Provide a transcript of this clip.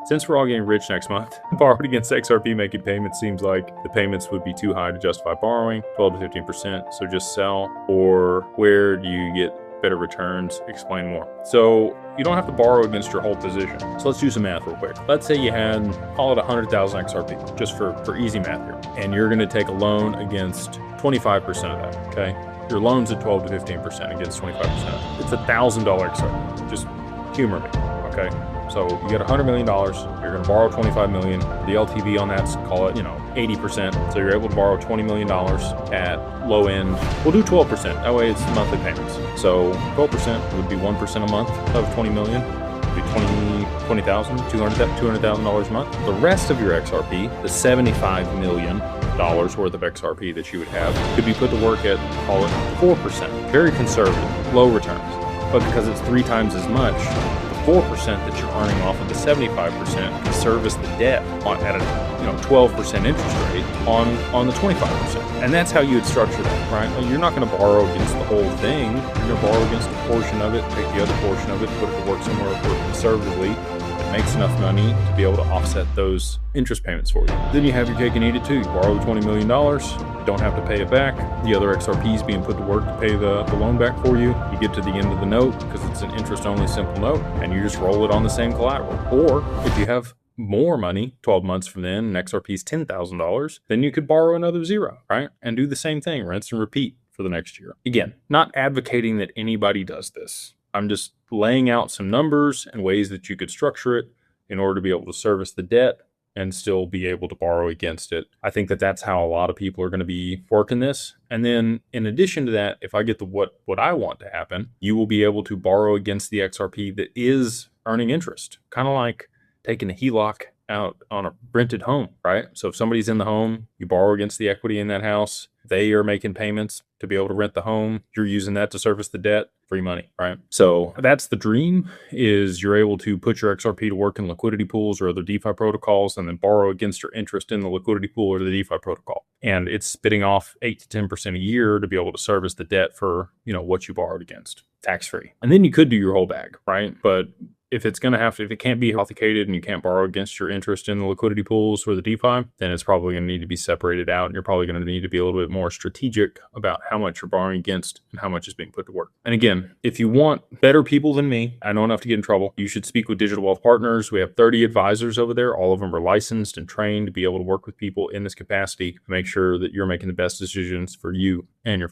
Since we're all getting rich next month, borrowed against XRP making payments seems like the payments would be too high to justify borrowing, 12 to 15%. So just sell. Or where do you get better returns? Explain more. So you don't have to borrow against your whole position. So let's do some math real quick. Let's say you had, call it 100,000 XRP, just for easy math here. And you're going to take a loan against 25% of that, okay? Your loan's at 12 to 15% against 25%. It's $1,000 XRP. Just humor me, okay? So you got $100 million, you're gonna borrow $25 million. The LTV on that's, call it, 80%. So you're able to borrow $20 million at low end. We'll do 12%, that way it's monthly payments. So 12% would be 1% a month of 20 million. It'd be $20,000, $200,000 a month. The rest of your XRP, the $75 million worth of XRP that you would have, could be put to work at, call it 4%. Very conservative, low returns. But because it's 3 times as much, 4% that you're earning off of the 75% can service the debt at a 12% interest rate on the 25%. And that's how you would structure that, right? Well, you're not going to borrow against the whole thing. You're going to borrow against a portion of it, take the other portion of it, put it to work somewhere conservatively that makes enough money to be able to offset those interest payments for you. Then you have your cake and eat it too. You borrow the $20 million, don't have to pay it back. The other XRP is being put to work to pay the loan back for you. You get to the end of the note because it's an interest-only simple note, and you just roll it on the same collateral. Or if you have more money 12 months from then, and XRP is $10,000, then you could borrow another zero, right? And do the same thing, rinse and repeat for the next year. Again, not advocating that anybody does this. I'm just laying out some numbers and ways that you could structure it in order to be able to service the debt and still be able to borrow against it. I think that that's how a lot of people are going to be working this. And then in addition to that, if I get what I want to happen, you will be able to borrow against the XRP that is earning interest, kind of like taking a HELOC out on a rented home, right? So if somebody's in the home, you borrow against the equity in that house, they are making payments to be able to rent the home, you're using that to service the debt, free money, right? So that's the dream, is you're able to put your XRP to work in liquidity pools or other DeFi protocols and then borrow against your interest in the liquidity pool or the DeFi protocol. And it's spitting off 8 to 10% a year to be able to service the debt for, what you borrowed against, tax-free. And then you could do your whole bag, right? But if it can't be authenticated and you can't borrow against your interest in the liquidity pools or the DeFi, then it's probably going to need to be separated out. And you're probably going to need to be a little bit more strategic about how much you're borrowing against and how much is being put to work. And again, if you want better people than me, I know enough to get in trouble, you should speak with Digital Wealth Partners. We have 30 advisors over there. All of them are licensed and trained to be able to work with people in this capacity to make sure that you're making the best decisions for you and your